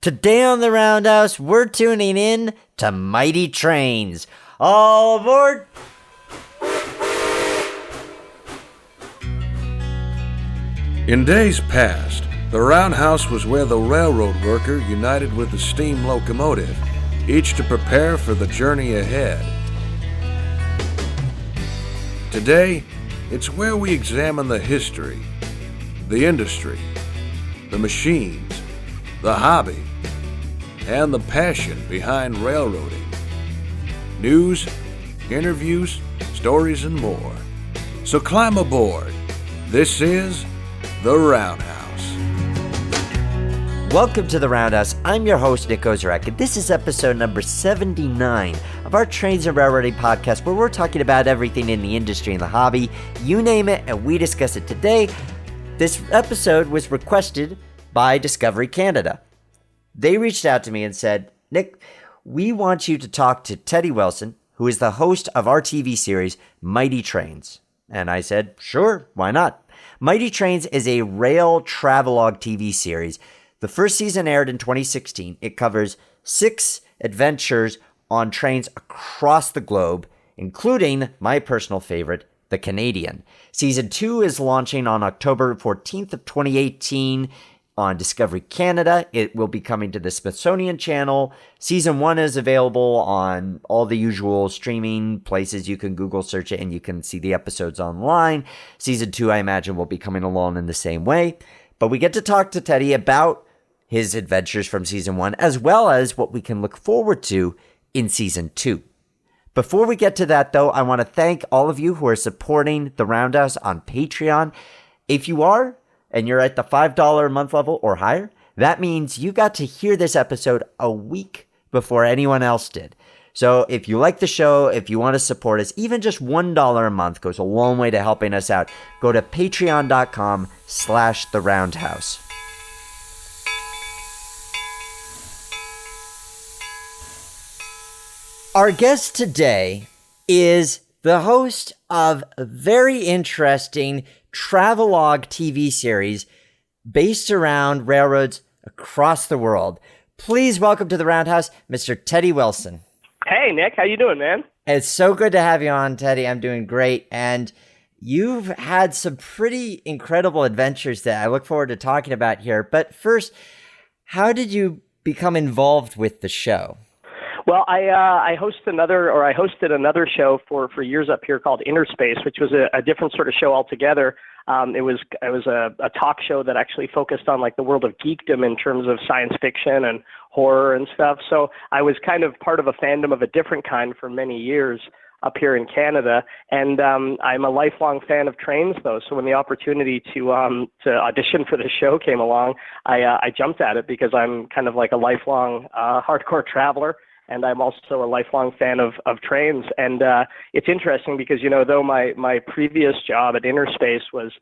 Today on the Roundhouse, we're tuning in to Mighty Trains. All aboard! In days past, the roundhouse was where the railroad worker united with the steam locomotive, each to prepare for the journey ahead. Today, it's where we examine the history, the industry, the machines, the hobby, and the passion behind railroading. News, interviews, stories, and more. So climb aboard. This is The Roundhouse. Welcome to The Roundhouse. I'm your host, Nick Ozarek, and this is episode number 79 of our Trains and Railroading podcast, where we're talking about everything in the industry and the hobby. You name it, and we discuss it today. This episode was requested by Discovery Canada. They reached out to me and said, Nick, we want you to talk to Teddy Wilson, who is the host of our TV series, Mighty Trains. And I said, sure, why not? Mighty Trains is a rail travelogue TV series. The first season aired in 2016. It covers 6 adventures on trains across the globe, including my personal favorite, the Canadian. Season 2 is launching on October 14th of 2018 on Discovery Canada. It will be coming to the Smithsonian Channel. Season 1 is available on all the usual streaming places. You can Google search it and you can see the episodes online. Season 2, I imagine, will be coming along in the same way. But we get to talk to Teddy about his adventures from Season 1, as well as what we can look forward to in Season 2. Before we get to that, though, I want to thank all of you who are supporting The Roundhouse on Patreon. If you are, and you're at the $5 a month level or higher, that means you got to hear this episode a week before anyone else did. So if you like the show, if you want to support us, even just $1 a month goes a long way to helping us out. Go to patreon.com/theroundhouse. Our guest today is the host of a very interesting travelogue TV series based around railroads across the world. Please welcome to the Roundhouse, Mr. Teddy Wilson. Hey, Nick. How you doing, man? It's so good to have you on, Teddy. I'm doing great. And you've had some pretty incredible adventures that I look forward to talking about here. But first, how did you become involved with the show? Well, I hosted another show for years up here called Inner Space, which was a different sort of show altogether. It was a talk show that actually focused on like the world of geekdom in terms of science fiction and horror and stuff. So I was kind of part of a fandom of a different kind for many years up here in Canada, and I'm a lifelong fan of trains, though. So when the opportunity to audition for the show came along, I jumped at it because I'm kind of like a lifelong hardcore traveler. And I'm also a lifelong fan of trains. And it's interesting because, you know, though my previous job at Inner Space was,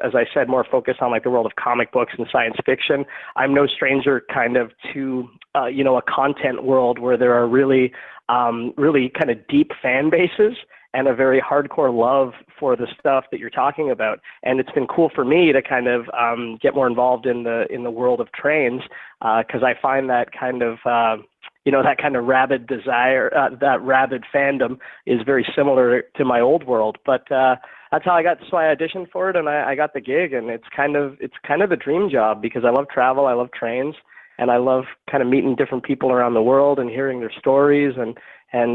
as I said, more focused on like the world of comic books and science fiction, I'm no stranger kind of to, a content world where there are really kind of deep fan bases and a very hardcore love for the stuff that you're talking about. And it's been cool for me to kind of get more involved in the world of trains because I find that kind of that kind of rabid desire, that rabid fandom is very similar to my old world. But that's how I got. So I auditioned for it, and I got the gig. And it's kind of the dream job because I love travel, I love trains, and I love kind of meeting different people around the world and hearing their stories. And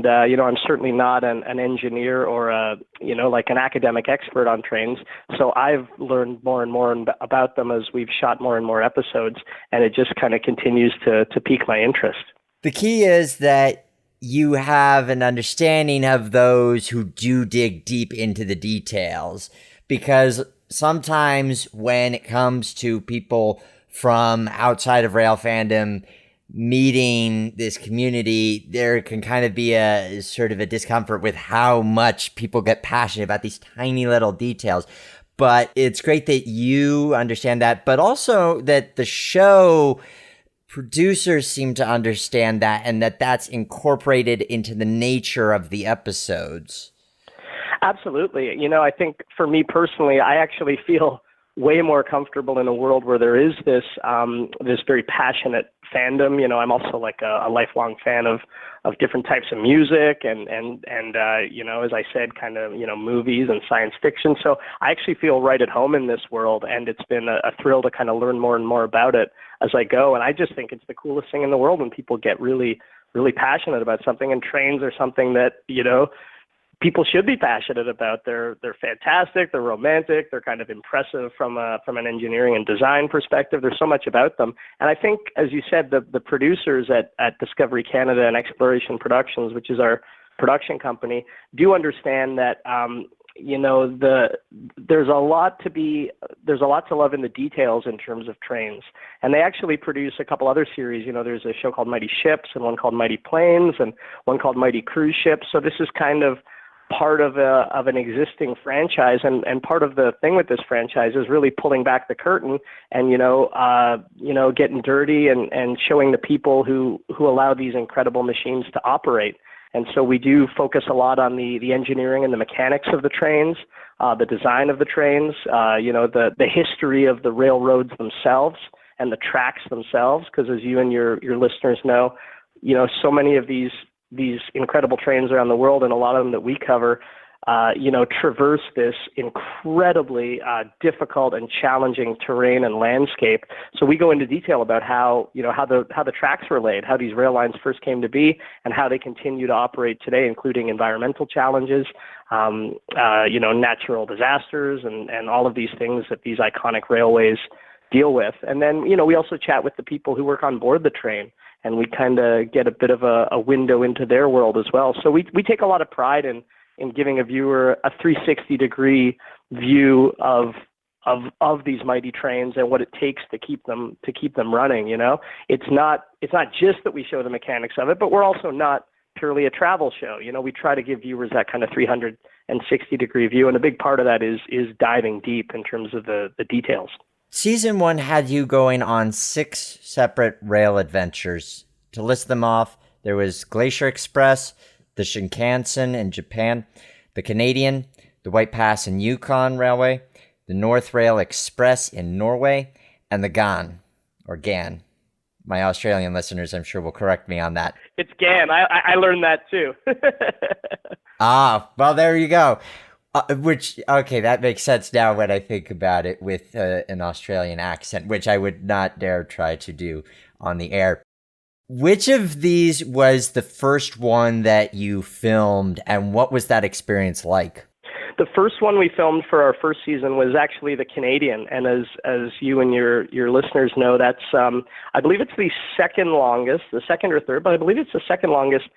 I'm certainly not an engineer or like an academic expert on trains. So I've learned more and more about them as we've shot more and more episodes, and it just kind of continues to pique my interest. The key is that you have an understanding of those who do dig deep into the details, because sometimes when it comes to people from outside of rail fandom meeting this community, there can kind of be a sort of a discomfort with how much people get passionate about these tiny little details. But it's great that you understand that, but also that the show producers seem to understand that and that's incorporated into the nature of the episodes. Absolutely. I think for me personally, I actually feel way more comfortable in a world where there is this very passionate fandom. I'm also like a lifelong fan of different types of music and as I said, kind of, movies and science fiction. So I actually feel right at home in this world, and it's been a thrill to kind of learn more and more about it as I go. And I just think it's the coolest thing in the world when people get really, really passionate about something, and trains are something that, people should be passionate about. They're fantastic. They're romantic. They're kind of impressive from an engineering and design perspective. There's so much about them. And I think, as you said, the producers at Discovery Canada and Exploration Productions, which is our production company, do understand that there's a lot to love in the details in terms of trains. And they actually produce a couple other series. There's a show called Mighty Ships and one called Mighty Planes and one called Mighty Cruise Ships. So this is kind of part of an existing franchise, and part of the thing with this franchise is really pulling back the curtain and getting dirty and showing the people who allow these incredible machines to operate. And so we do focus a lot on the engineering and the mechanics of the trains, the design of the trains, the history of the railroads themselves and the tracks themselves, because as you and your listeners know, so many of these incredible trains around the world, and a lot of them that we cover, traverse this incredibly difficult and challenging terrain and landscape. So we go into detail about how the tracks were laid, how these rail lines first came to be, and how they continue to operate today, including environmental challenges, natural disasters, and all of these things that these iconic railways deal with. And then, we also chat with the people who work on board the train, and we kind of get a bit of a window into their world as well. So we take a lot of pride in giving a viewer a 360-degree view of these mighty trains and what it takes to keep them running. It's not just that we show the mechanics of it, but we're also not purely a travel show. We try to give viewers that kind of 360-degree view, and a big part of that is diving deep in terms of the details. Season 1 had you going on 6 separate rail adventures. To list them off, there was Glacier Express, the Shinkansen in Japan, the Canadian, the White Pass and Yukon Railway, the North Rail Express in Norway, and the Ghan, or Ghan. My Australian listeners, I'm sure, will correct me on that. It's Ghan. I learned that too. Well, there you go. That makes sense now when I think about it with an Australian accent, which I would not dare try to do on the air. Which of these was the first one that you filmed, and what was that experience like? The first one we filmed for our first season was actually the Canadian, and as you and your listeners know, that's I believe it's the second or third, but I believe it's the second longest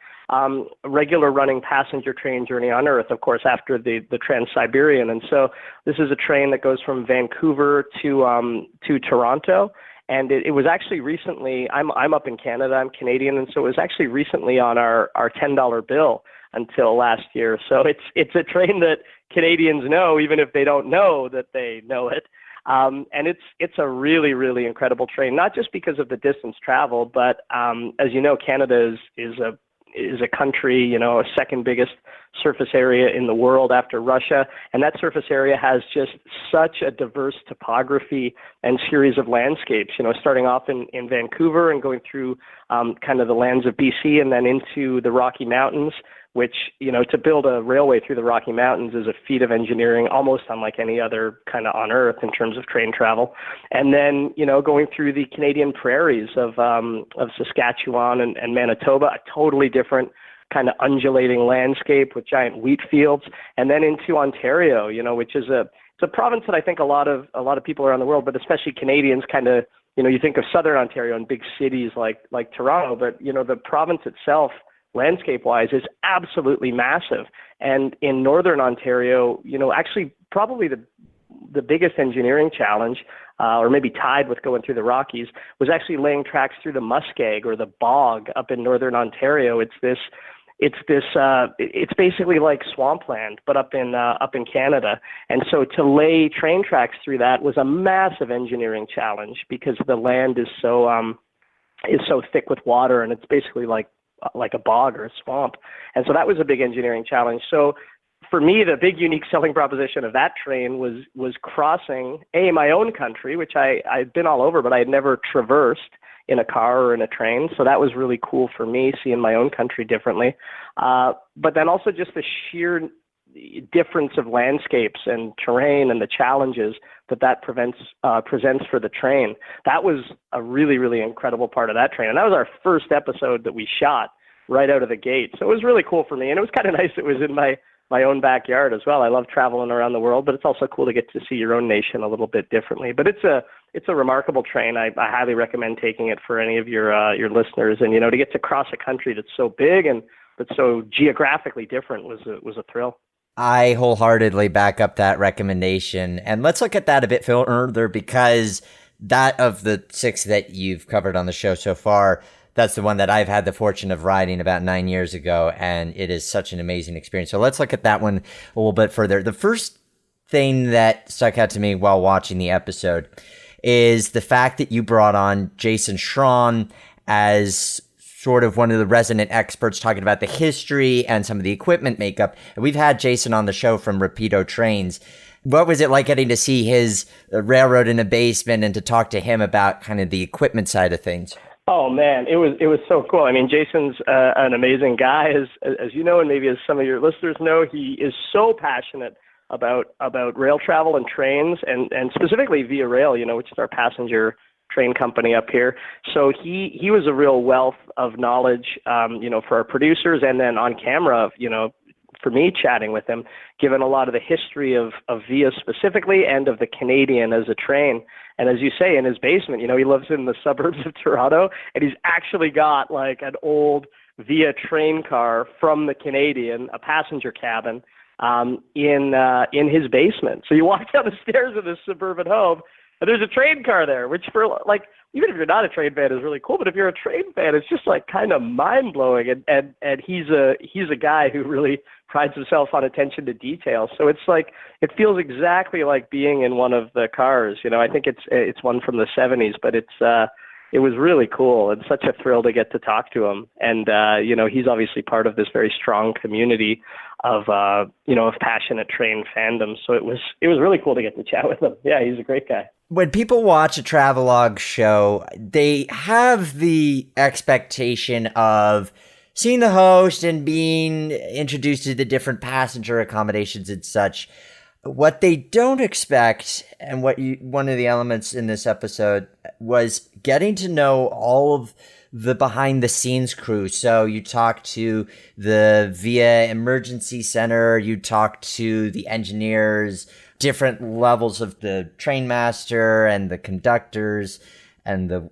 regular running passenger train journey on Earth, of course, after the Trans-Siberian. And so this is a train that goes from Vancouver to Toronto. And it was actually recently, I'm up in Canada, I'm Canadian, and so it was actually recently on our $10 bill until last year. So it's a train that Canadians know, even if they don't know that they know it. And it's a really, really incredible train, not just because of the distance traveled, but as you know, Canada is a country, second biggest surface area in the world after Russia. And that surface area has just such a diverse topography and series of landscapes, starting off in Vancouver and going through kind of the lands of BC and then into the Rocky Mountains, which, to build a railway through the Rocky Mountains is a feat of engineering almost unlike any other kind of on Earth in terms of train travel. And then, going through the Canadian prairies of Saskatchewan and Manitoba, a totally different kind of undulating landscape with giant wheat fields, and then into Ontario, which is it's a province that I think a lot of people around the world, but especially Canadians, kind of, you think of Southern Ontario and big cities like Toronto, but the province itself, landscape-wise, is absolutely massive. And in Northern Ontario, actually probably the biggest engineering challenge, or maybe tied with going through the Rockies, was actually laying tracks through the muskeg or the bog up in Northern Ontario. It's basically like swampland, but up in Canada. And so to lay train tracks through that was a massive engineering challenge because the land is so thick with water, and it's basically like a bog or a swamp. And so that was a big engineering challenge. So for me, the big unique selling proposition of that train was crossing my own country, which I'd been all over, but I had never traversed in a car or in a train. So that was really cool for me, seeing my own country differently. But then also just the sheer difference of landscapes and terrain and the challenges that presents for the train. That was a really, really incredible part of that train. And that was our first episode that we shot right out of the gate. So it was really cool for me. And it was kind of nice it was in my own backyard as well. I love traveling around the world, but it's also cool to get to see your own nation a little bit differently. But it's a remarkable train. I highly recommend taking it for any of your listeners. And, to get to cross a country that's so big and that's so geographically different was a thrill. I wholeheartedly back up that recommendation. And let's look at that a bit further, because that of the 6 that you've covered on the show so far, that's the one that I've had the fortune of riding about 9 years ago, and it is such an amazing experience. So let's look at that one a little bit further. The first thing that stuck out to me while watching the episode is the fact that you brought on Jason Schrawn as sort of one of the resident experts talking about the history and some of the equipment makeup. And we've had Jason on the show from Rapido Trains. What was it like getting to see his railroad in a basement and to talk to him about kind of the equipment side of things? Oh man, it was so cool. I mean, Jason's an amazing guy, as you know, and maybe as some of your listeners know. He is so passionate about rail travel and trains, and specifically Via Rail, which is our passenger train company up here. So he was a real wealth of knowledge, for our producers, and then on camera, for me chatting with him, given a lot of the history of Via specifically and of the Canadian as a train. And as you say, in his basement, he lives in the suburbs of Toronto, and he's actually got like an old Via train car from the Canadian, a passenger cabin, in his basement. So you walk down the stairs of this suburban home, and there's a train car there, which for like, even if you're not a train fan, is really cool. But if you're a train fan, it's just like kind of mind blowing. And he's a guy who really prides himself on attention to detail. So it's like, it feels exactly like being in one of the cars. I think it's one from the 70s, but it was really cool and such a thrill to get to talk to him. And he's obviously part of this very strong community of passionate train fandom. So it was really cool to get to chat with him. Yeah, he's a great guy. When people watch a travelogue show, they have the expectation of seeing the host and being introduced to the different passenger accommodations and such. What they don't expect, and one of the elements in this episode, was getting to know all of the behind the scenes crew. So you talk to the Via Emergency Center, you talk to the engineers, different levels of the train master and the conductors and the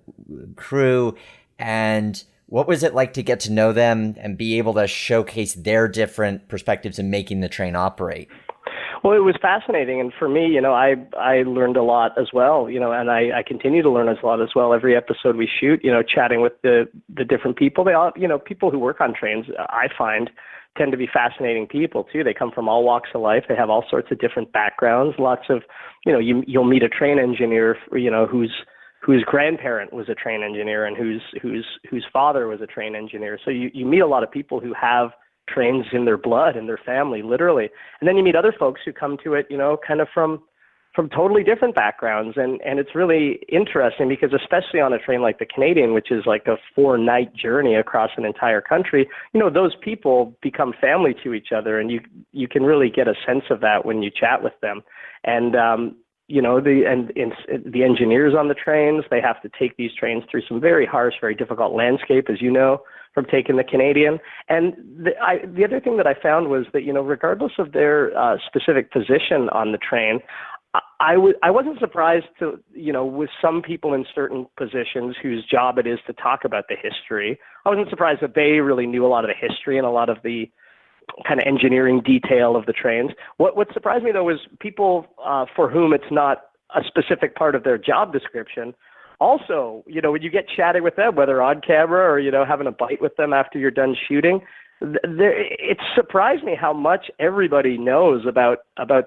crew. And what was it like to get to know them and be able to showcase their different perspectives in making the train operate? Well, it was fascinating. And for me, I learned a lot as well, and I continue to learn a lot as well. Every episode we shoot, chatting with the different people, they all, people who work on trains, I find, tend to be fascinating people too. They come from all walks of life. They have all sorts of different backgrounds. Lots of, you'll meet a train engineer, whose grandparent was a train engineer and whose father was a train engineer. So you meet a lot of people who have trains in their blood, in their family, literally. And then you meet other folks who come to it, kind of from totally different backgrounds. And it's really interesting because especially on a train like the Canadian, which is like a 4-night journey across an entire country, those people become family to each other, and you can really get a sense of that when you chat with them. And, the engineers on the trains, they have to take these trains through some very harsh, very difficult landscape, as you know, from taking the Canadian. And the other thing that I found was that, regardless of their specific position on the train, I wasn't surprised to, with some people in certain positions whose job it is to talk about the history, I wasn't surprised that they really knew a lot of the history and a lot of the kind of engineering detail of the trains. What surprised me, though, was people for whom it's not a specific part of their job description. Also, when you get chatting with them, whether on camera or, having a bite with them after you're done shooting, it surprised me how much everybody knows about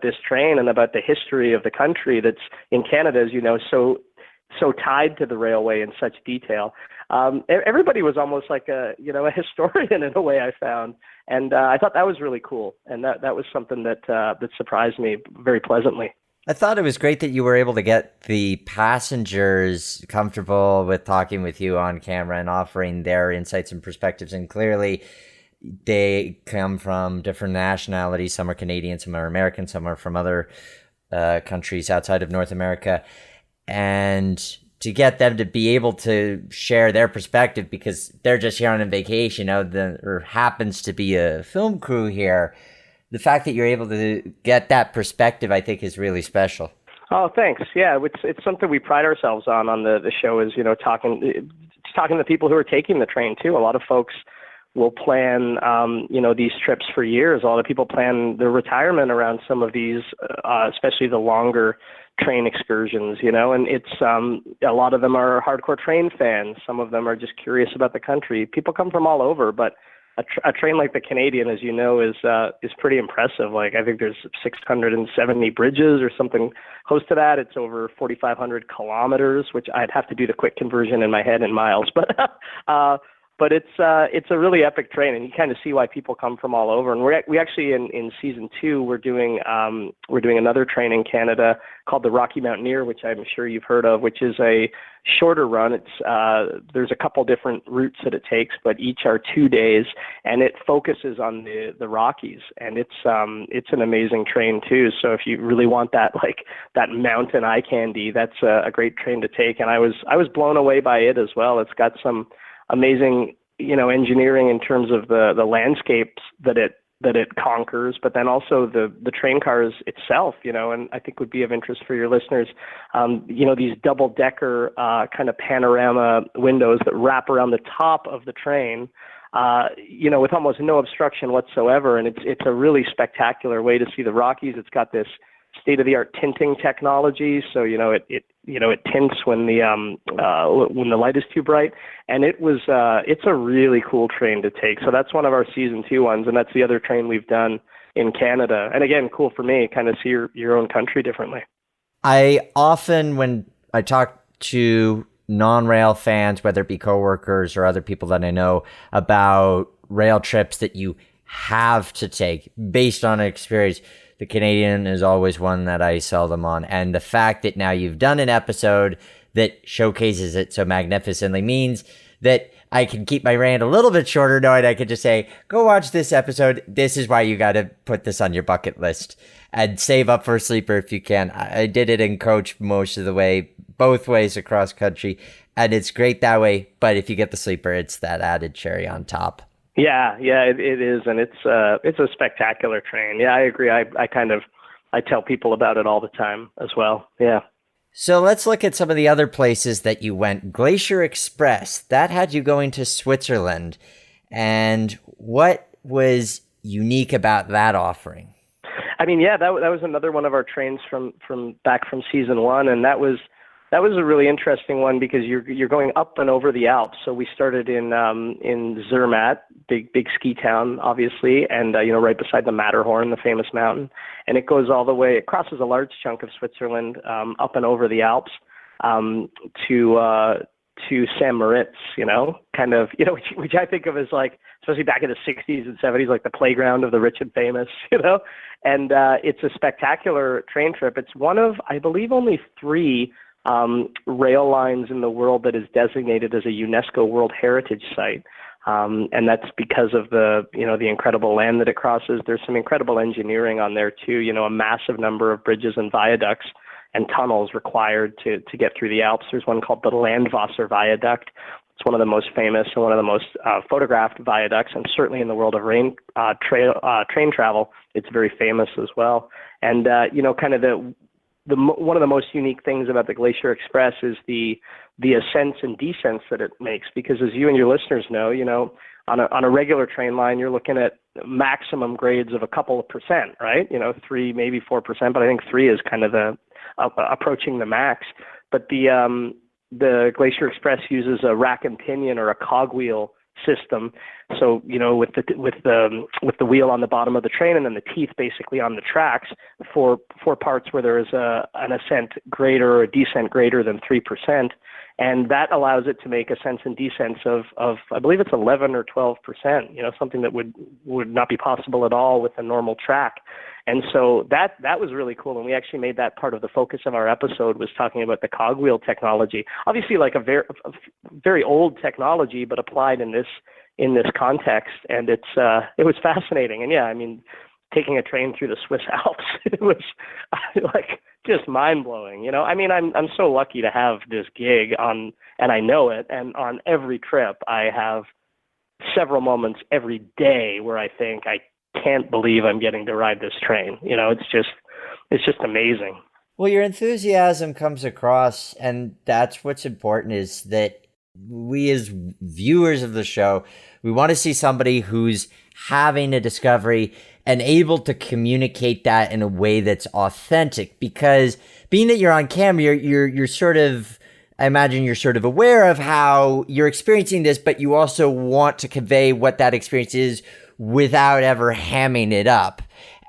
this train and about the history of the country that's in Canada, as you know, so tied to the railway in such detail. Everybody was almost like a historian in a way, I found. And I thought that was really cool. And that was something that surprised me very pleasantly. I thought it was great that you were able to get the passengers comfortable with talking with you on camera and offering their insights and perspectives. And clearly, they come from different nationalities. Some are Canadian, some are American, some are from other countries outside of North America. And to get them to be able to share their perspective because they're just here on a vacation, or happens to be a film crew here. The fact that you're able to get that perspective, I think, is really special. Oh, thanks. Yeah, it's something we pride ourselves on the show is, talking to people who are taking the train too. A lot of folks will plan, these trips for years. A lot of people plan their retirement around some of these, especially the longer train excursions, and it's, a lot of them are hardcore train fans. Some of them are just curious about the country. People come from all over, but a train like the Canadian, as you know, is pretty impressive. Like, I think there's 670 bridges or something close to that. It's over 4,500 kilometers, which I'd have to do the quick conversion in my head in miles. But it's a really epic train, and you kind of see why people come from all over. And we actually in season 2 we're doing another train in Canada called the Rocky Mountaineer, which I'm sure you've heard of, which is a shorter run. It's there's a couple different routes that it takes, but each are 2 days, and it focuses on the Rockies, and it's an amazing train too. So if you really want that mountain eye candy, that's a great train to take. And I was blown away by it as well. It's got some amazing, engineering in terms of the landscapes that it conquers, but then also the train cars itself, and I think would be of interest for your listeners. These double-decker kind of panorama windows that wrap around the top of the train, with almost no obstruction whatsoever, and it's a really spectacular way to see the Rockies. It's got this state-of-the-art tinting technology, so it tints when the light is too bright, and it's a really cool train to take. So that's one of our season 2 ones, and that's the other train we've done in Canada. And again, cool for me, kind of see your own country differently. I often, when I talk to non-rail fans, whether it be coworkers or other people that I know, about rail trips that you have to take based on experience, the Canadian is always one that I sell them on. And the fact that now you've done an episode that showcases it so magnificently means that I can keep my rant a little bit shorter, knowing I could just say, go watch this episode. This is why you got to put this on your bucket list and save up for a sleeper if you can. I did it in coach most of the way, both ways across country. And it's great that way. But if you get the sleeper, it's that added cherry on top. Yeah, it is, and it's a spectacular train. Yeah, I agree. I tell people about it all the time as well. Yeah. So let's look at some of the other places that you went. Glacier Express, that had you going to Switzerland, and what was unique about that offering? I mean, yeah, that was another one of our trains from back from season 1, and that was a really interesting one because you're going up and over the Alps. So we started in Zermatt, big ski town, obviously, and right beside the Matterhorn, the famous mountain, and it goes all the way. It crosses a large chunk of Switzerland up and over the Alps to St. Moritz. Which I think of as like, especially back in the 60s and 70s, like the playground of the rich and famous. And it's a spectacular train trip. It's one of, I believe, only 3 rail lines in the world that is designated as a UNESCO World Heritage Site. And that's because of the incredible land that it crosses. There's some incredible engineering on there too, a massive number of bridges and viaducts and tunnels required to get through the Alps. There's one called the Landwasser Viaduct. It's one of the most famous and one of the most photographed viaducts, and certainly in the world of train travel, it's very famous as well. And, kind of one of the most unique things about the Glacier Express is the ascents and descents that it makes, because as you and your listeners know, on a regular train line, you're looking at maximum grades of a couple of percent, right? 3, maybe 4%, but I think 3 is kind of approaching the max. But the Glacier Express uses a rack and pinion or a cogwheel system. So, with the wheel on the bottom of the train and then the teeth basically on the tracks for parts where there is an ascent greater or a descent greater than 3%. And that allows it to make ascents and descents of I believe it's 11 or 12%, something that would not be possible at all with a normal track. And so that was really cool. And we actually made that part of the focus of our episode, was talking about the cogwheel technology. Obviously, like a very old technology, but applied in this context. And it was fascinating. And yeah, I mean, taking a train through the Swiss Alps, it was like just mind blowing. I mean, I'm so lucky to have this gig on, and I know it. And on every trip, I have several moments every day where I think, I can't believe I'm getting to ride this train. It's just amazing. Well, your enthusiasm comes across, and that's what's important, is that we as viewers of the show, we want to see somebody who's having a discovery and able to communicate that in a way that's authentic, because being that you're on camera, you're sort of, I imagine you're sort of aware of how you're experiencing this, but you also want to convey what that experience is without ever hamming it up.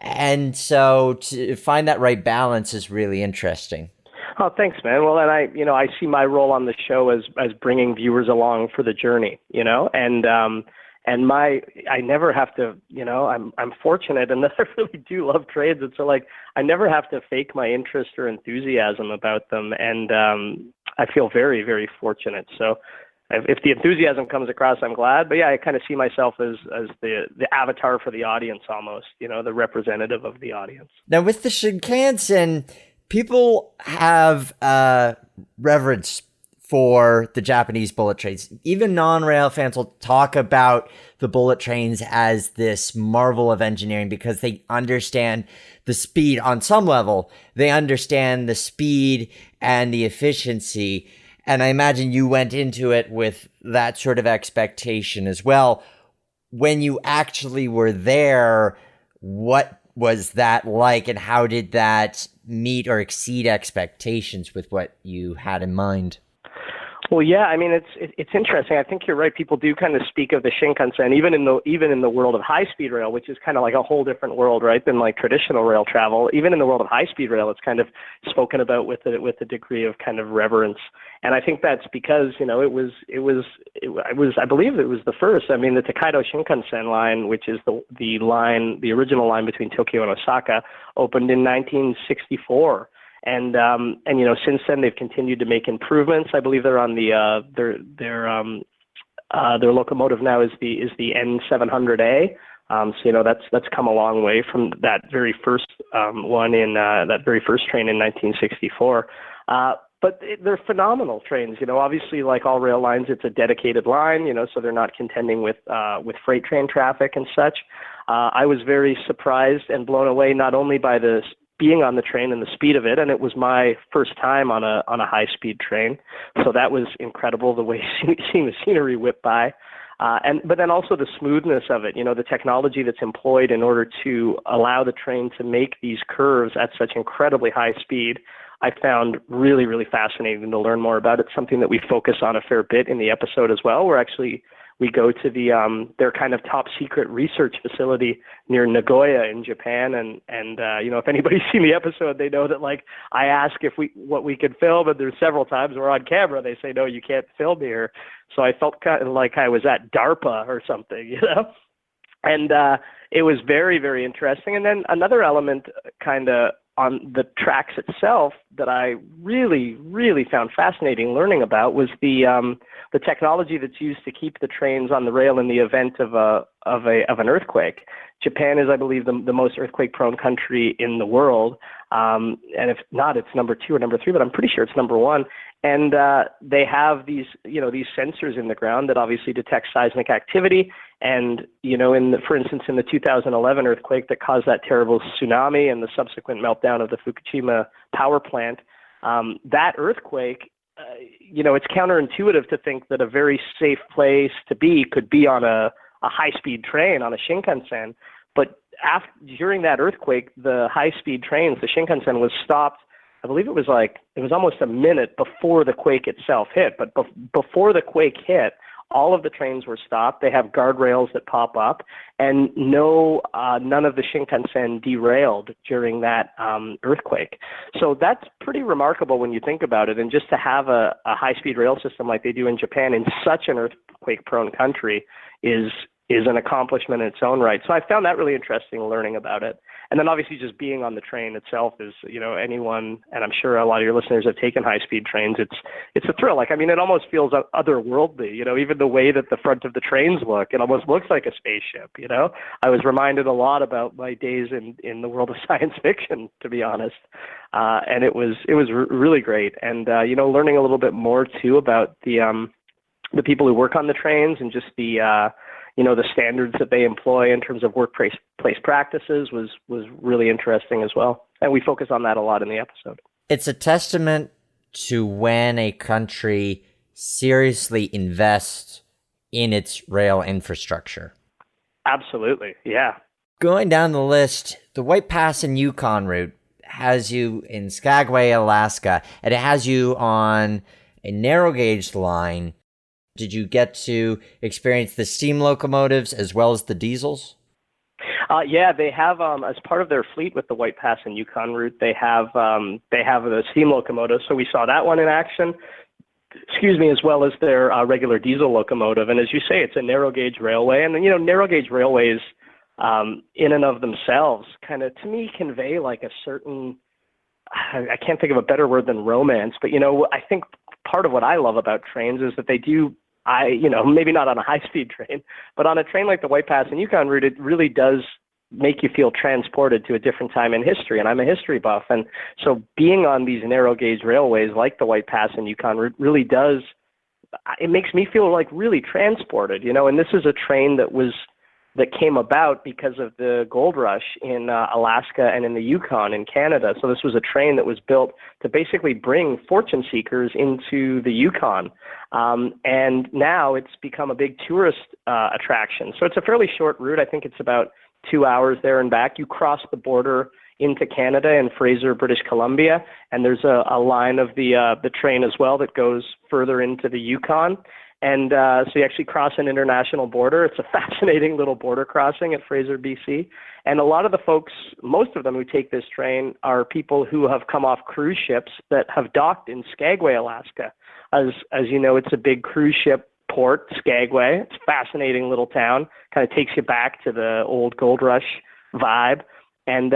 And so to find that right balance is really interesting. Oh, thanks, man. Well, and I see my role on the show as bringing viewers along for the journey, and I never have to, I'm fortunate in that I really do love trades. It's so like, I never have to fake my interest or enthusiasm about them. And I feel very, very fortunate. So if the enthusiasm comes across, I'm glad. But yeah, I kind of see myself as the avatar for the audience almost, the representative of the audience. Now with the Shinkansen, people have reverence for the Japanese bullet trains. Even non-rail fans will talk about the bullet trains as this marvel of engineering because they understand the speed on some level. They understand the speed and the efficiency. And I imagine you went into it with that sort of expectation as well. When you actually were there, what was that like, and how did that meet or exceed expectations with what you had in mind? Well, yeah, I mean, it's interesting. I think you're right. People do kind of speak of the Shinkansen, even in the world of high-speed rail, which is kind of like a whole different world, right, than like traditional rail travel. Even in the world of high-speed rail, it's kind of spoken about with a degree of kind of reverence. And I think that's because, I believe it was the first. I mean, the Tokaido Shinkansen line, which is the original line between Tokyo and Osaka, opened in 1964. And since then they've continued to make improvements. I believe they're on their locomotive now is the N700A. So that's come a long way from that very first one in that very first train in 1964. But they're phenomenal trains. Obviously, like all rail lines, it's a dedicated line. So they're not contending with freight train traffic and such. I was very surprised and blown away not only by being on the train and the speed of it, and it was my first time on a high-speed train, so that was incredible, the way seeing the scenery whip by, but then also the smoothness of it, the technology that's employed in order to allow the train to make these curves at such incredibly high speed, I found really, really fascinating to learn more about. It's something that we focus on a fair bit in the episode as well. We go to their kind of top secret research facility near Nagoya in Japan. And if anybody's seen the episode, they know that like I ask what we could film, and there's several times we're on camera. They say, no, you can't film here. So I felt kind of like I was at DARPA or something, and it was very, very interesting. And then another element kind of on the tracks itself that I really, really found fascinating learning about was the technology that's used to keep the trains on the rail in the event of an earthquake. Japan is, I believe, the most earthquake-prone country in the world, and if not, it's number 2 or number 3, but I'm pretty sure it's number 1. And they have these sensors in the ground that obviously detect seismic activity. And for instance, in the 2011 earthquake that caused that terrible tsunami and the subsequent meltdown of the Fukushima power plant, that earthquake, it's counterintuitive to think that a very safe place to be could be on a high-speed train, on a Shinkansen. But during that earthquake, the high-speed trains, the Shinkansen, was stopped. I believe it was almost a minute before the quake itself hit. But before the quake hit, all of the trains were stopped. They have guardrails that pop up, and none of the Shinkansen derailed during that earthquake. So that's pretty remarkable when you think about it. And just to have a high-speed rail system like they do in Japan in such an earthquake-prone country is an accomplishment in its own right. So I found that really interesting learning about it. And then obviously just being on the train itself is, anyone, and I'm sure a lot of your listeners have taken high-speed trains. It's a thrill. Like, I mean, it almost feels otherworldly, even the way that the front of the trains look, it almost looks like a spaceship, I was reminded a lot about my days in the world of science fiction, to be honest. And it was really great. And, learning a little bit more too about the people who work on the trains and just the standards that they employ in terms of workplace practices was really interesting as well. And we focus on that a lot in the episode. It's a testament to when a country seriously invests in its rail infrastructure. Absolutely, yeah. Going down the list, the White Pass and Yukon route has you in Skagway, Alaska, and it has you on a narrow gauge line. Did you get to experience the steam locomotives as well as the diesels? Yeah, they have as part of their fleet with the White Pass and Yukon route, they have the steam locomotives. So we saw that one in action. As well as their regular diesel locomotive. And as you say, it's a narrow gauge railway, and narrow gauge railways in and of themselves kind of, to me, convey like a certain, I can't think of a better word than romance, but I think part of what I love about trains is that they do, maybe not on a high-speed train, but on a train like the White Pass and Yukon route, it really does make you feel transported to a different time in history. And I'm a history buff. And so being on these narrow gauge railways like the White Pass and Yukon route really does, it makes me feel like really transported, and this is a train that came about because of the gold rush in Alaska and in the Yukon in Canada. So this was a train that was built to basically bring fortune seekers into the Yukon. And now it's become a big tourist attraction. So it's a fairly short route. I think it's about 2 hours there and back. You cross the border into Canada in Fraser, British Columbia, and there's a line of the train as well that goes further into the Yukon. And so you actually cross an international border. It's a fascinating little border crossing at Fraser, BC. And a lot of the folks, most of them who take this train are people who have come off cruise ships that have docked in Skagway, Alaska. As you know, it's a big cruise ship port, Skagway. It's a fascinating little town. Kind of takes you back to the old gold rush vibe. And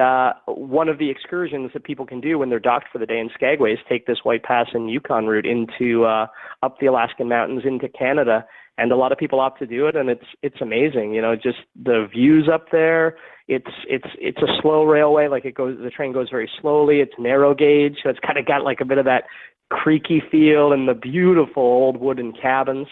one of the excursions that people can do when they're docked for the day in Skagway is take this White Pass and Yukon route into up the Alaskan mountains into Canada. And a lot of people opt to do it, and it's amazing. Just the views up there. It's a slow railway, the train goes very slowly. It's narrow gauge, so it's kind of got like a bit of that creaky feel and the beautiful old wooden cabins.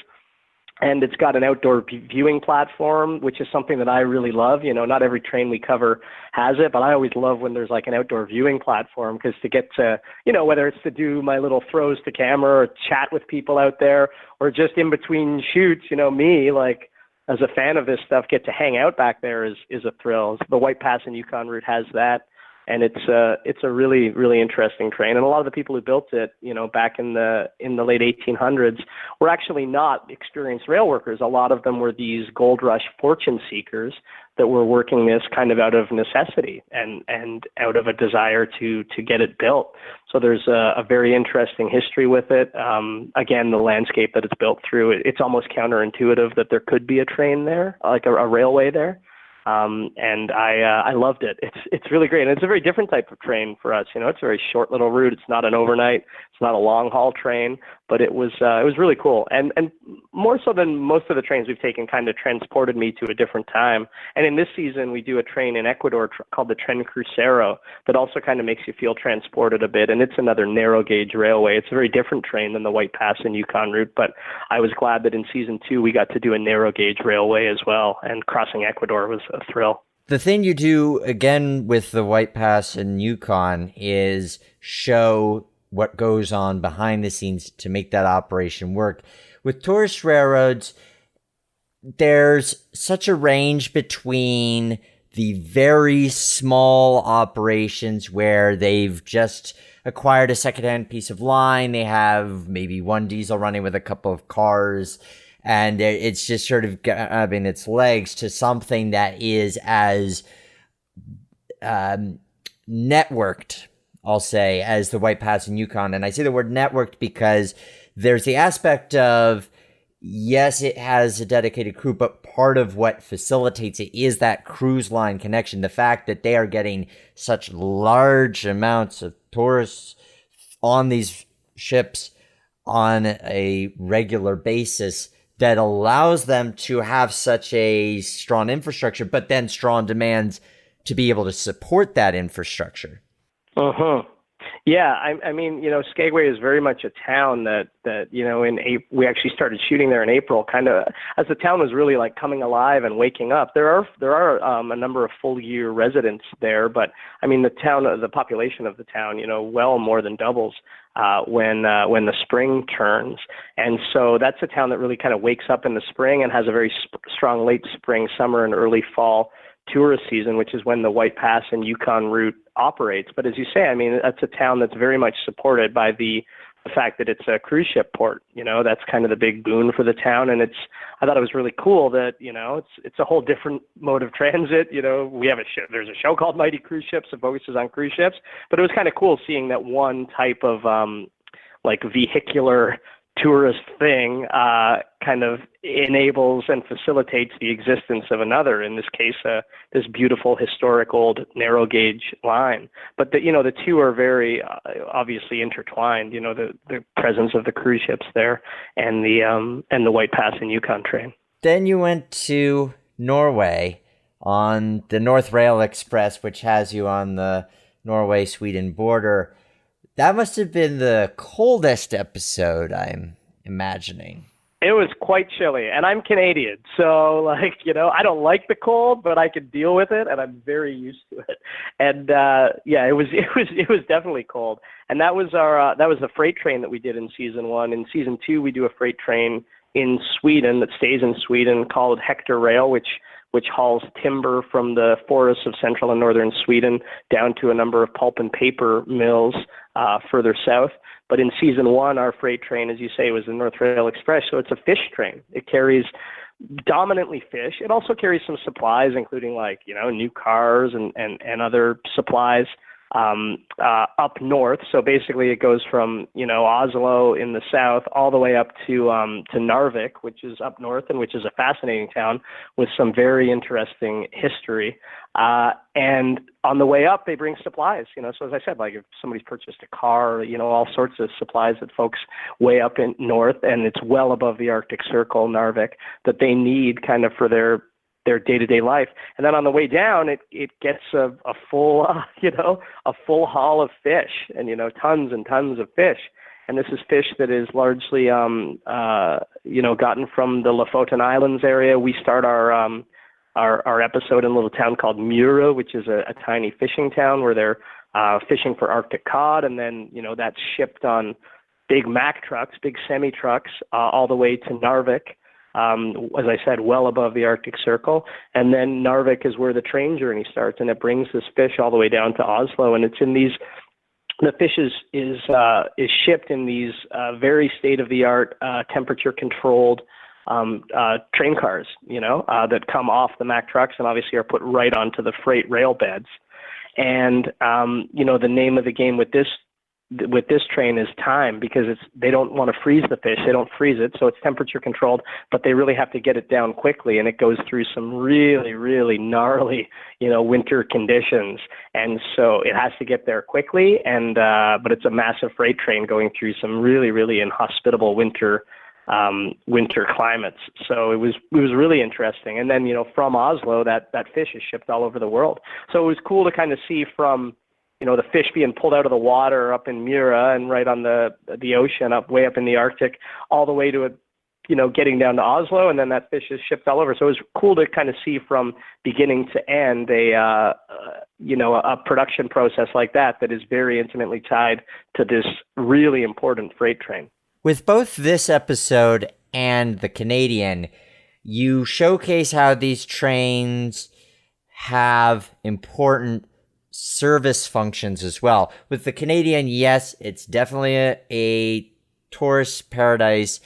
And it's got an outdoor viewing platform, which is something that I really love. Not every train we cover has it, but I always love when there's like an outdoor viewing platform, because to get to, whether it's to do my little throws to camera or chat with people out there, or just in between shoots, me, like as a fan of this stuff, get to hang out back there is a thrill. The White Pass and Yukon route has that. And it's a really, really interesting train. And a lot of the people who built it, back in the late 1800s, were actually not experienced rail workers. A lot of them were these gold rush fortune seekers that were working this kind of out of necessity and out of a desire to get it built. So there's a very interesting history with it. Again, the landscape that it's built through, it's almost counterintuitive that there could be a train there, like a railway there. And I loved it. It's really great. And it's a very different type of train for us. It's a very short little route. It's not an overnight. It's not a long haul train, but it was really cool. And more so than most of the trains we've taken, kind of transported me to a different time. And in this season, we do a train in Ecuador called the Tren Crucero that also kind of makes you feel transported a bit. And it's another narrow gauge railway. It's a very different train than the White Pass and Yukon route, but I was glad that in season 2, we got to do a narrow gauge railway as well. And crossing Ecuador was a thrill. The thing you do, again, with the White Pass and Yukon is show what goes on behind the scenes to make that operation work. With tourist railroads, there's such a range between the very small operations where they've just acquired a secondhand piece of line. They have maybe one diesel running with a couple of cars, and it's just sort of grabbing its legs, to something that is as networked, I'll say, as the White Pass and Yukon. And I say the word networked because there's the aspect of, yes, it has a dedicated crew, but part of what facilitates it is that cruise line connection. The fact that they are getting such large amounts of tourists on these ships on a regular basis that allows them to have such a strong infrastructure, but then strong demands to be able to support that infrastructure. Uh-huh. Yeah, I mean, Skagway is very much a town that we actually started shooting there in April, kind of as the town was really like coming alive and waking up. There are a number of full year residents there, but I mean the population of the town, well more than doubles when the spring turns, and so that's a town that really kind of wakes up in the spring and has a very strong late spring, summer, and early fall tourist season, which is when the White Pass and Yukon route operates. But as you say, I mean, that's a town that's very much supported by the fact that it's a cruise ship port. That's kind of the big boon for the town. And I thought it was really cool that, it's a whole different mode of transit. We have there's a show called Mighty Cruise Ships that focuses on cruise ships, but it was kind of cool seeing that one type of like vehicular tourist thing kind of enables and facilitates the existence of another, in this case this beautiful historic old narrow gauge line. But the two are very obviously intertwined, the presence of the cruise ships there and the White Pass and Yukon train. Then you went to Norway on the North Rail Express, which has you on the Norway-Sweden border. That must have been the coldest episode, I'm imagining. It was quite chilly, and I'm Canadian, so I don't like the cold, but I can deal with it, and I'm very used to it. And it was definitely cold. And that was the freight train that we did in season 1. In season 2, we do a freight train in Sweden that stays in Sweden called Hector Rail, which hauls timber from the forests of central and northern Sweden down to a number of pulp and paper mills further south. But in season 1, our freight train, as you say, was the North Rail Express, so it's a fish train. It carries dominantly fish. It also carries some supplies, including new cars and other supplies up north. So basically it goes from, Oslo in the south all the way up to Narvik, which is up north and which is a fascinating town with some very interesting history. And on the way up, they bring supplies, so as I said, if somebody's purchased a car, all sorts of supplies that folks way up in north, and it's well above the Arctic Circle, Narvik, that they need kind of for their day-to-day life. And then on the way down, it gets a full, a full haul of fish and, tons and tons of fish. And this is fish that is largely, gotten from the Lofoten Islands area. We start our episode in a little town called Mura, which is a tiny fishing town where they're fishing for Arctic cod. And then, that's shipped on big Mack trucks, big semi-trucks, all the way to Narvik. As I said, well above the Arctic Circle. And then Narvik is where the train journey starts, and it brings this fish all the way down to Oslo. And it's in the fish is shipped in these very state-of-the-art, temperature-controlled train cars, that come off the Mack trucks and obviously are put right onto the freight rail beds. And, the name of the game with this train is time, because they don't want to freeze the fish. They don't freeze it, so it's temperature controlled, but they really have to get it down quickly, and it goes through some really, really gnarly, winter conditions. And so it has to get there quickly, and but it's a massive freight train going through some really, really inhospitable winter climates. So it was really interesting. And then, from Oslo, that fish is shipped all over the world. So it was cool to kind of see from, the fish being pulled out of the water up in Mura and right on the ocean way up in the Arctic, all the way to getting down to Oslo, and then that fish is shipped all over. So it was cool to kind of see from beginning to end a production process like that is very intimately tied to this really important freight train. With both this episode and the Canadian, you showcase how these trains have important service functions as well. With the Canadian, yes, it's definitely a tourist paradise,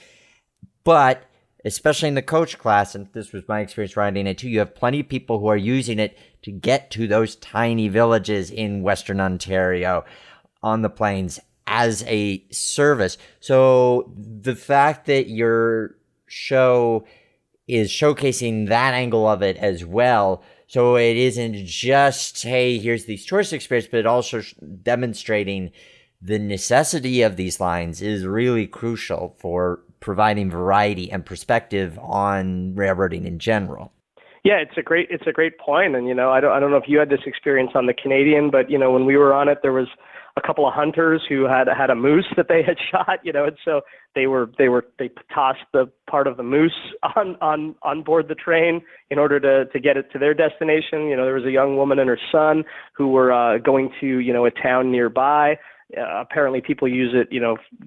but especially in the coach class, and this was my experience riding it too, you have plenty of people who are using it to get to those tiny villages in Western Ontario on the plains as a service. So the fact that you're show is showcasing that angle of it as well. So it isn't just, hey, here's these tourist experience, but also demonstrating the necessity of these lines is really crucial for providing variety and perspective on railroading in general. Yeah, it's a great point. And, I don't know if you had this experience on the Canadian, but, when we were on it, there was a couple of hunters who had a moose that they had shot, and so they tossed the part of the moose on board the train in order to get it to their destination. There was a young woman and her son who were going to, a town nearby. Apparently people use it,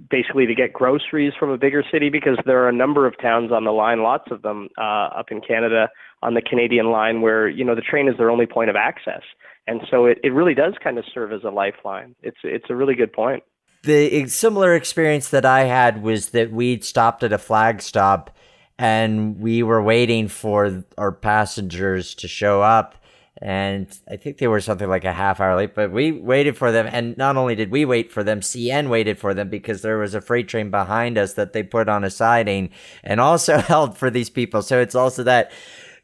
basically to get groceries from a bigger city, because there are a number of towns on the line, lots of them up in Canada on the Canadian line, where, the train is their only point of access. And so it really does kind of serve as a lifeline. It's a really good point. The similar experience that I had was that we'd stopped at a flag stop and we were waiting for our passengers to show up. And I think they were something like a half hour late, but we waited for them. And not only did we wait for them, CN waited for them, because there was a freight train behind us that they put on a siding and also held for these people. So it's also that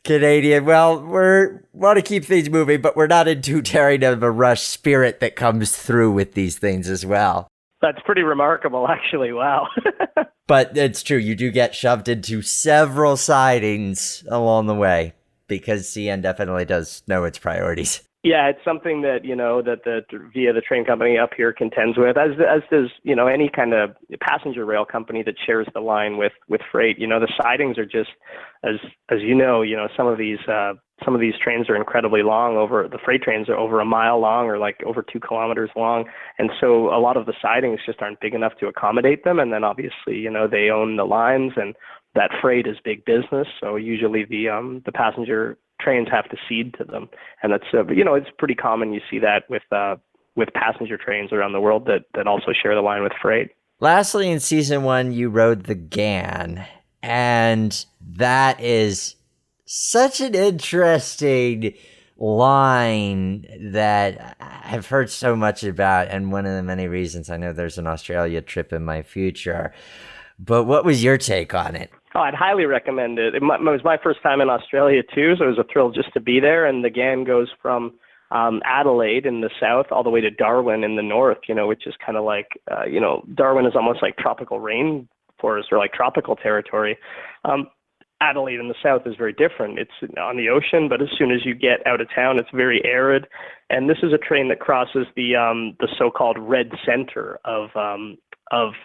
Canadian, well, we want to keep things moving, but we're not in too tearing of a rush spirit that comes through with these things as well. That's pretty remarkable, actually. Wow. But it's true. You do get shoved into several sidings along the way, because CN definitely does know its priorities. Yeah, it's something that, that via the train company up here contends with, as does, any kind of passenger rail company that shares the line with freight. The sidings are just, as some of these trains are incredibly long. The freight trains are over a mile long, or like over 2 kilometers long. And so a lot of the sidings just aren't big enough to accommodate them. And then obviously, they own the lines, and that freight is big business. So usually the passenger trains have to cede to them, and that's it's pretty common. You see that with passenger trains around the world that also share the line with freight. Lastly, in season 1, you rode the Ghan, and that is such an interesting line that I've heard so much about, and one of the many reasons I know there's an Australia trip in my future. But what was your take on it? Oh, I'd highly recommend it. It was my first time in Australia too, so it was a thrill just to be there. And the Ghan goes from Adelaide in the south all the way to Darwin in the north, which is kind of like, Darwin is almost like tropical rainforest or like tropical territory. Adelaide in the south is very different. It's on the ocean, but as soon as you get out of town, it's very arid. And this is a train that crosses the so-called red center of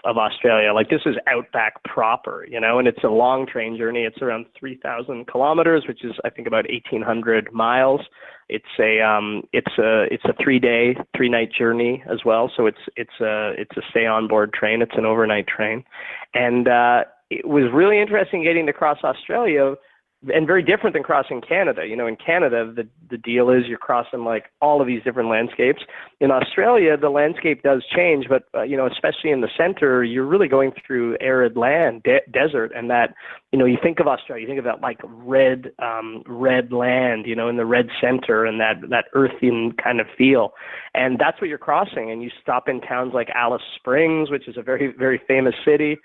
Australia. Like, this is outback proper, and it's a long train journey. It's around 3,000 kilometers, which is, I think, about 1,800 miles. It's a 3-day, 3-night journey as well. So it's a stay on board train. It's an overnight train, and it was really interesting getting to cross Australia, and very different than crossing Canada. In Canada, the deal is you're crossing like all of these different landscapes. In Australia, the landscape does change, but especially in the center, you're really going through arid land, desert, and that, you think of Australia, you think of that like red land, in the red center, and that earthen kind of feel, and that's what you're crossing. And you stop in towns like Alice Springs, which is a very, very famous city.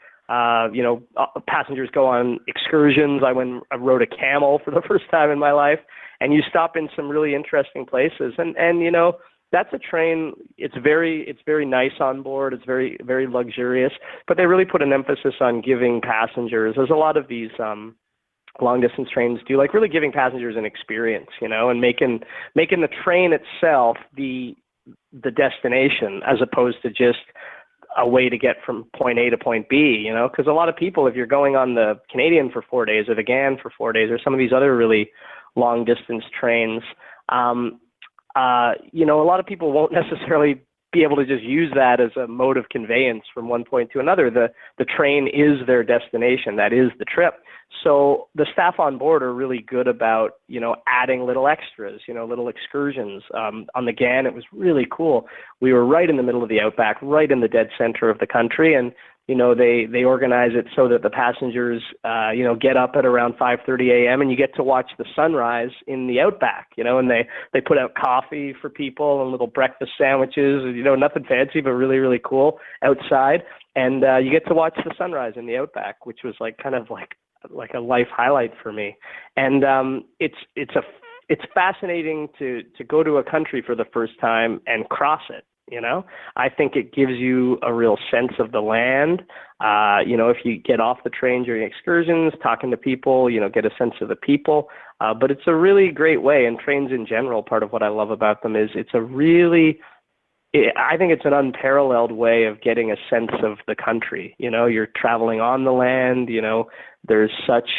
Passengers go on excursions. I rode a camel for the first time in my life, and you stop in some really interesting places. And that's a train. It's very nice on board. It's very, very luxurious, but they really put an emphasis on giving passengers, as a lot of these long distance trains do, like really giving passengers an experience, and making the train itself the destination, as opposed to just a way to get from point A to point B, because a lot of people, if you're going on the Canadian for 4 days or the Ghan for 4 days or some of these other really long distance trains, a lot of people won't necessarily be able to just use that as a mode of conveyance from one point to another. The train is their destination. That is the trip. So the staff on board are really good about, adding little extras, little excursions. On the Ghan, it was really cool. We were right in the middle of the outback, right in the dead center of the country. And, they organize it so that the passengers, get up at around 5:30 a.m. and you get to watch the sunrise in the outback, and they put out coffee for people and little breakfast sandwiches, nothing fancy, but really, really cool outside. And you get to watch the sunrise in the outback, which was like kind of like a life highlight for me. And it's fascinating to go to a country for the first time and cross it. I think it gives you a real sense of the land. If you get off the train during excursions, talking to people, get a sense of the people. But it's a really great way, and trains in general, part of what I love about them is I think it's an unparalleled way of getting a sense of the country. You're traveling on the land, there's such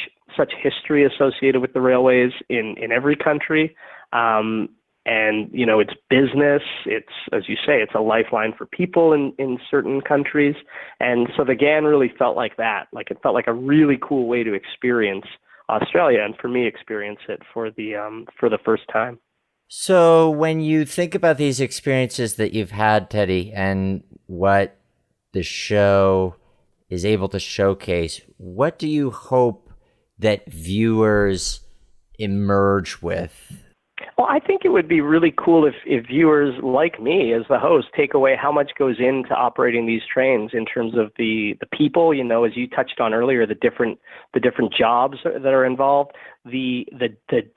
history associated with the railways in every country. And, it's business. It's, as you say, it's a lifeline for people in certain countries. And so the Ghan really felt like that. Like it felt like a really cool way to experience Australia, and for me, experience it for the first time. So when you think about these experiences that you've had, Teddy, and what the show is able to showcase, what do you hope that viewers emerge with? Well, I think it would be really cool if viewers like me as the host take away how much goes into operating these trains in terms of the people, as you touched on earlier, the different jobs that are involved, the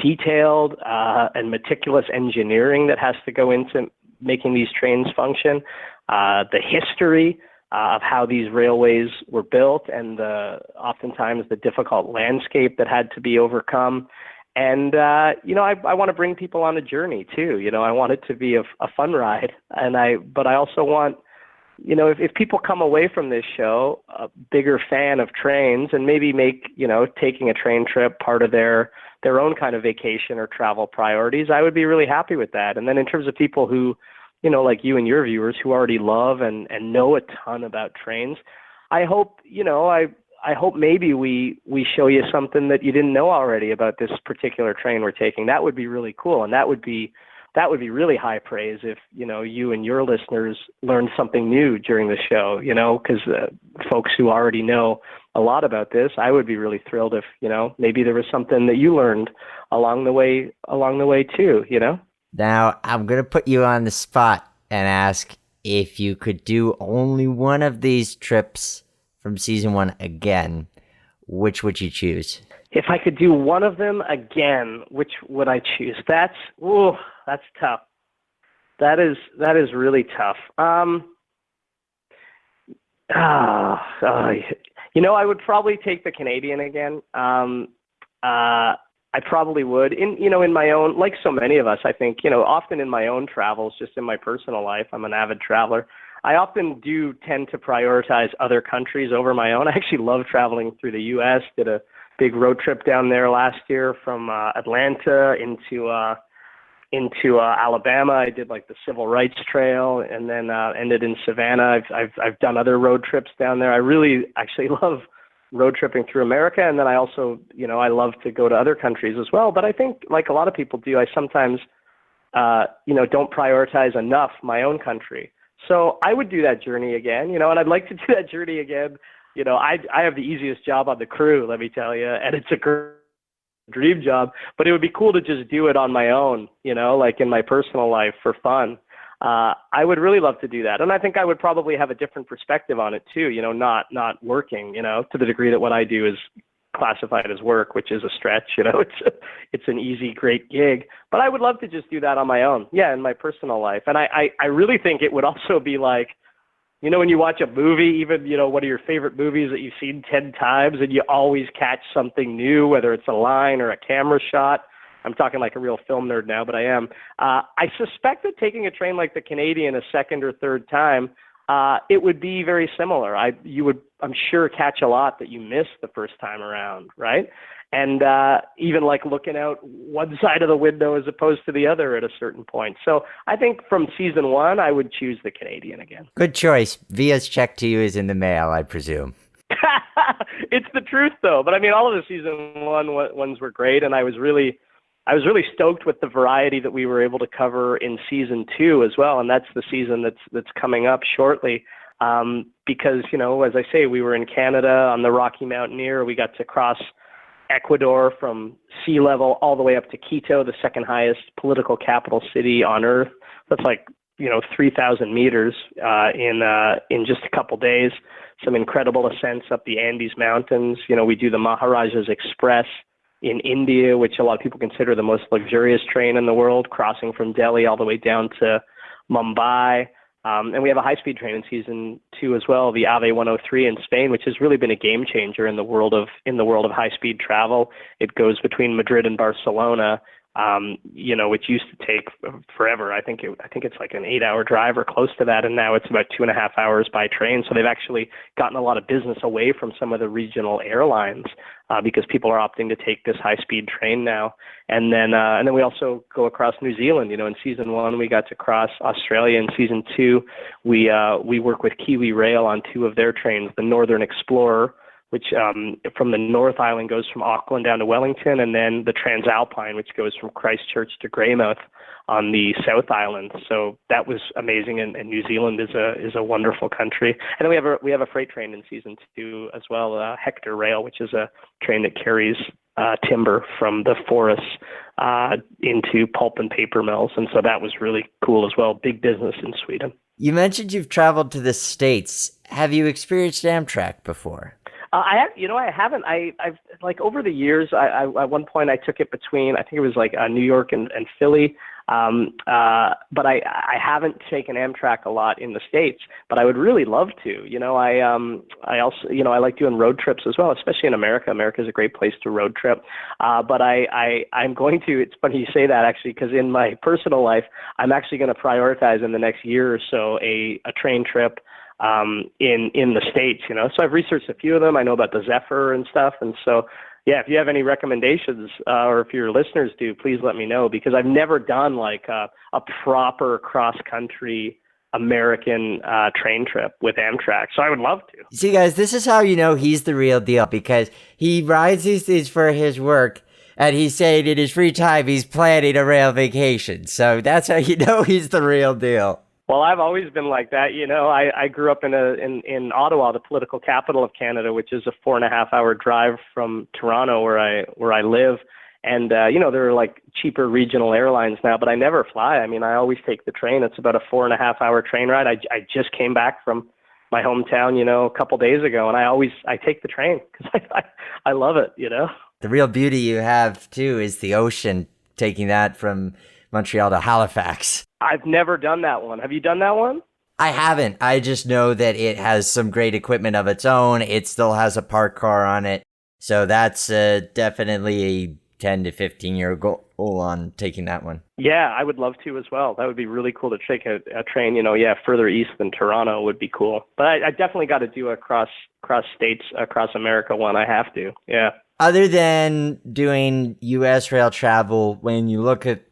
detailed and meticulous engineering that has to go into making these trains function, the history of how these railways were built, and oftentimes the difficult landscape that had to be overcome. And, I want to bring people on a journey too. I want it to be a fun ride. But I also want, if people come away from this show a bigger fan of trains and maybe make, taking a train trip part of their own kind of vacation or travel priorities, I would be really happy with that. And then in terms of people who, like you and your viewers who already love and know a ton about trains, I hope, I hope maybe we show you something that you didn't know already about this particular train we're taking. That would be really cool, and that would be really high praise if you and your listeners learned something new during the show. Because folks who already know a lot about this, I would be really thrilled if maybe there was something that you learned along the way too. Now I'm gonna put you on the spot and ask if you could do only one of these trips from season 1 again, which would you choose? If I could do one of them again, which would I choose? That's tough. That is really tough. I would probably take the Canadian again. I probably would. In my own, like so many of us, I think, often in my own travels, just in my personal life, I'm an avid traveler. I often do tend to prioritize other countries over my own. I actually love traveling through the U.S. Did a big road trip down there last year from Atlanta into Alabama. I did like the Civil Rights Trail, and then ended in Savannah. I've done other road trips down there. I really actually love road tripping through America, and then I also I love to go to other countries as well. But I think, like a lot of people do, I sometimes don't prioritize enough my own country. So I would do that journey again, and I'd like to do that journey again. I have the easiest job on the crew, let me tell you, and it's a dream job, but it would be cool to just do it on my own, like in my personal life for fun. I would really love to do that. And I think I would probably have a different perspective on it too, not working, to the degree that what I do is classified as work, which is a stretch, it's an easy, great gig, but I would love to just do that on my own. Yeah. In my personal life. And I really think it would also be like, when you watch a movie, even, one of your favorite movies that you've seen 10 times and you always catch something new, whether it's a line or a camera shot. I'm talking like a real film nerd now, but I am. I suspect that taking a train like the Canadian a second or third time, it would be very similar. You would, I'm sure, catch a lot that you missed the first time around, right? And even like looking out one side of the window as opposed to the other at a certain point. So I think from season 1, I would choose the Canadian again. Good choice. Via's check to you is in the mail, I presume. It's the truth, though. But I mean, all of the season 1 ones were great, and I was really stoked with the variety that we were able to cover in season 2 as well, and that's the season that's coming up shortly. Because as I say, we were in Canada on the Rocky Mountaineer. We got to cross Ecuador from sea level all the way up to Quito, the second highest political capital city on Earth. That's like 3,000 meters in just a couple days. Some incredible ascents up the Andes Mountains. We do the Maharaja's Express in India, which a lot of people consider the most luxurious train in the world, crossing from Delhi all the way down to Mumbai. And we have a high-speed train in season 2 as well, the AVE 103 in Spain, which has really been a game changer in the world of high-speed travel. It goes between Madrid and Barcelona, which used to take forever. I think it's like an 8-hour drive or close to that, and now it's about 2.5 hours by train. So they've actually gotten a lot of business away from some of the regional airlines because people are opting to take this high-speed train now. And then we also go across New Zealand. In season 1 we got to cross Australia. In season 2 we work with Kiwi Rail on 2 of their trains, the Northern Explorer, which from the North Island goes from Auckland down to Wellington, and then the Transalpine, which goes from Christchurch to Greymouth on the South Island. So that was amazing, and New Zealand is a wonderful country. And then we have a freight train in season 2 as well, Hector Rail, which is a train that carries timber from the forests into pulp and paper mills, and so that was really cool as well. Big business in Sweden. You mentioned you've traveled to the States. Have you experienced Amtrak before? I haven't. I've like over the years. I at one point I took it between. I think it was like New York and Philly. But I haven't taken Amtrak a lot in the States. But I would really love to. I also I like doing road trips as well, especially in America. America is a great place to road trip. But I'm going to. It's funny you say that actually, because in my personal life, I'm actually going to prioritize in the next year or so a train trip in the States, So I've researched a few of them. I know about the Zephyr and stuff. And so, yeah, if you have any recommendations or if your listeners do, please let me know, because I've never done like a proper cross-country American train trip with Amtrak. So I would love to. See, guys, this is how you know he's the real deal, because he rides these things for his work, and he's saying in his free time he's planning a rail vacation. So that's how you know he's the real deal. Well, I've always been like that. I grew up in Ottawa, the political capital of Canada, which is a 4.5-hour drive from Toronto, where I live. And there are like cheaper regional airlines now, but I never fly. I mean, I always take the train. It's about a 4.5-hour train ride. I just came back from my hometown, a couple days ago, and I take the train because I love it. The real beauty you have too is the ocean, taking that from Montreal to Halifax. I've never done that one. Have you done that one? I haven't. I just know that it has some great equipment of its own. It still has a parked car on it. So that's definitely a 10 to 15 year goal on taking that one. Yeah, I would love to as well. That would be really cool to take a train, further east than Toronto would be cool. But I definitely got to do a cross states, across America one. I have to. Yeah. Other than doing U.S. rail travel, when you look at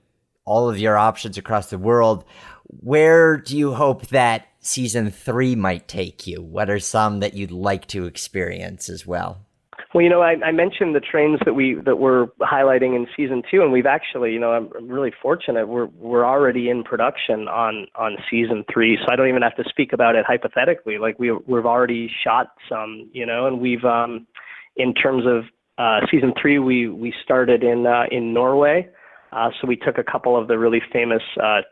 all of your options across the world, where do you hope that season 3 might take you? What are some that you'd like to experience as well? Well, I mentioned the trains that we're highlighting in season 2, and we've actually, I'm really fortunate. We're already in production on season 3, so I don't even have to speak about it hypothetically. Like we've already shot some, and we've in terms of season 3, we started in Norway. So we took a couple of the really famous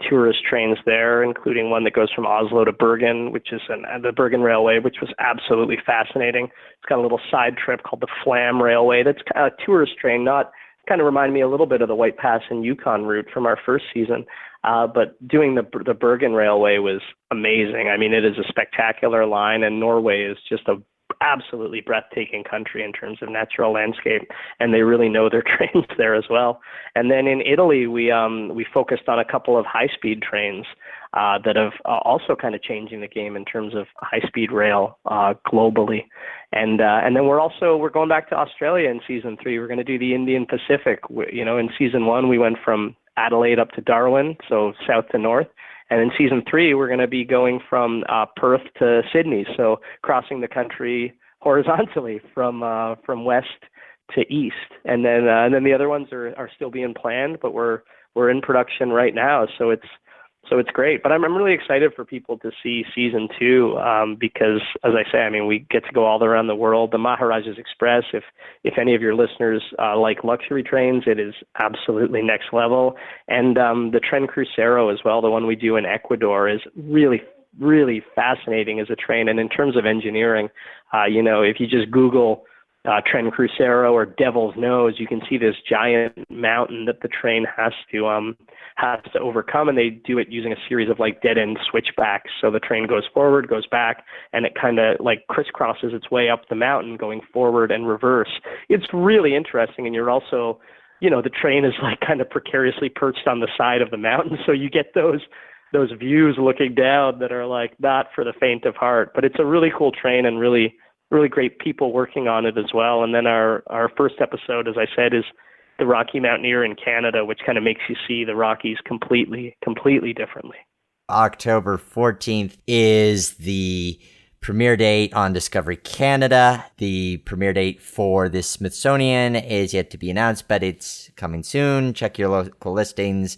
tourist trains there, including one that goes from Oslo to Bergen, which is the Bergen Railway, which was absolutely fascinating. It's got a little side trip called the Flam Railway. That's a tourist train, kind of reminded me a little bit of the White Pass and Yukon route from our first season. But doing the Bergen Railway was amazing. I mean, it is a spectacular line, and Norway is just a absolutely breathtaking country in terms of natural landscape, and they really know their trains there as well. And then in Italy, we focused on a couple of high-speed trains that have also kind of changing the game in terms of high-speed rail globally. And then we're going back to Australia in season 3. We're going to do the Indian Pacific. In season 1, we went from Adelaide up to Darwin, so south to north. And in season 3, we're going to be going from Perth to Sydney, so crossing the country horizontally from west to east. And then the other ones are still being planned, but we're in production right now. So it's So it's great, but I'm really excited for people to see season 2 because, as I say, I mean, we get to go all around the world. The Maharaja's Express, if any of your listeners like luxury trains, it is absolutely next level. And the Tren Crucero as well, the one we do in Ecuador, is really, really fascinating as a train. And in terms of engineering, if you just Google Tren Crucero or Devil's Nose, you can see this giant mountain that the train has to overcome, and they do it using a series of like dead-end switchbacks. So the train goes forward, goes back, and it kind of like crisscrosses its way up the mountain, going forward and reverse. It's really interesting, and you're also, the train is like kind of precariously perched on the side of the mountain, so you get those views looking down that are like not for the faint of heart. But it's a really cool train and really great people working on it as well. And then our first episode, as I said, is the Rocky Mountaineer in Canada, which kind of makes you see the Rockies completely differently. October 14th is the premiere date on Discovery Canada. The premiere date for the Smithsonian is yet to be announced, but it's coming soon. Check your local listings.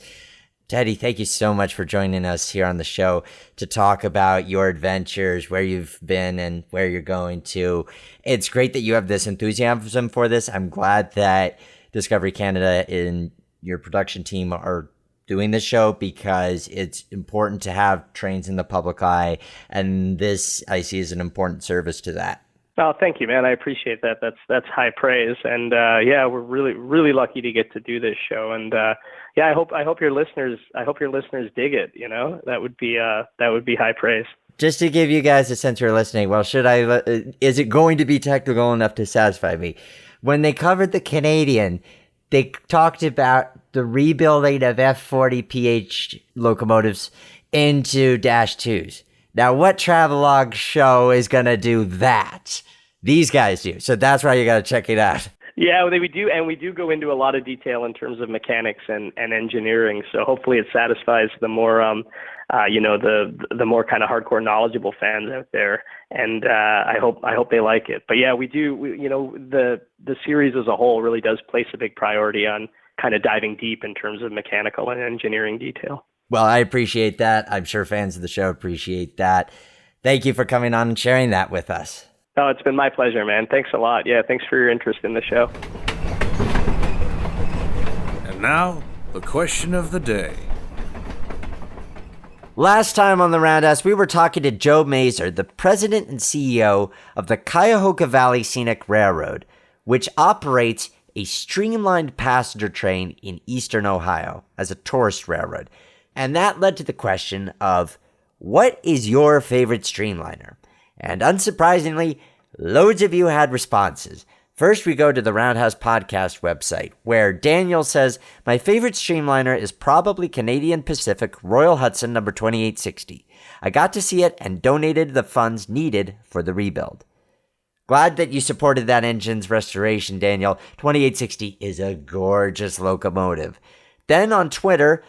Teddy, thank you so much for joining us here on the show to talk about your adventures, where you've been and where you're going to. It's great that you have this enthusiasm for this. I'm glad that Discovery Canada and your production team are doing this show, because it's important to have trains in the public eye, and this I see as an important service to that. Oh, thank you, man. I appreciate that. That's high praise, and we're really lucky to get to do this show. And I hope your listeners dig it. That would be high praise. Just to give you guys a sense you're listening, well, is it going to be technical enough to satisfy me? When they covered the Canadian, they talked about the rebuilding of F40PH locomotives into Dash 2s. Now, what travelogue show is going to do that? These guys do. So that's why you got to check it out. Yeah, we do. And we do go into a lot of detail in terms of mechanics and engineering. So hopefully it satisfies the more, the more kind of hardcore knowledgeable fans out there. And I hope they like it. But yeah, we do. The series as a whole really does place a big priority on kind of diving deep in terms of mechanical and engineering detail. Well, I appreciate that. I'm sure fans of the show appreciate that. Thank you for coming on and sharing that with us. Oh, it's been my pleasure, man. Thanks a lot. Yeah, thanks for your interest in the show. And now, the question of the day. Last time on the Roundhouse, we were talking to Joe Mazer, the president and CEO of the Cuyahoga Valley Scenic Railroad, which operates a streamlined passenger train in eastern Ohio as a tourist railroad. And that led to the question of, what is your favorite streamliner? And unsurprisingly, loads of you had responses. First, we go to the Roundhouse Podcast website, where Daniel says, my favorite streamliner is probably Canadian Pacific Royal Hudson number 2860. I got to see it and donated the funds needed for the rebuild. Glad that you supported that engine's restoration, Daniel. 2860 is a gorgeous locomotive. Then on Twitter,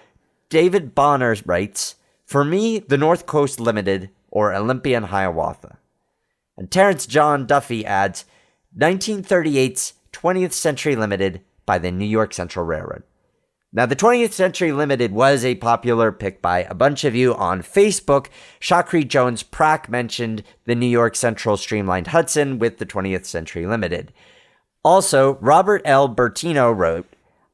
David Bonner writes, for me, the North Coast Limited or Olympian Hiawatha. And Terrence John Duffy adds, 1938's 20th Century Limited by the New York Central Railroad. Now, the 20th Century Limited was a popular pick by a bunch of you on Facebook. Shakri Jones Prack mentioned the New York Central Streamlined Hudson with the 20th Century Limited. Also, Robert L. Bertino wrote,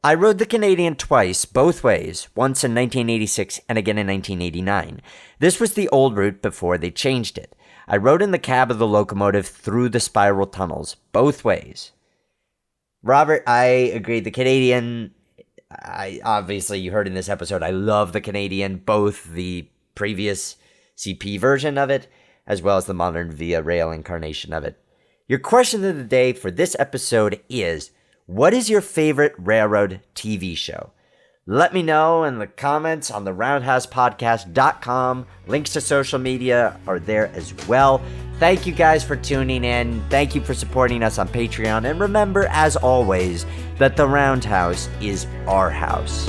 I rode the Canadian twice, both ways, once in 1986 and again in 1989. This was the old route before they changed it. I rode in the cab of the locomotive through the spiral tunnels, both ways. Robert, I agree. The Canadian, obviously you heard in this episode, I love the Canadian, both the previous CP version of it, as well as the modern Via Rail incarnation of it. Your question of the day for this episode is, what is your favorite railroad TV show? Let me know in the comments on the roundhousepodcast.com. Links to social media are there as well. Thank you guys for tuning in. Thank you for supporting us on Patreon. And remember, as always, that the Roundhouse is our house.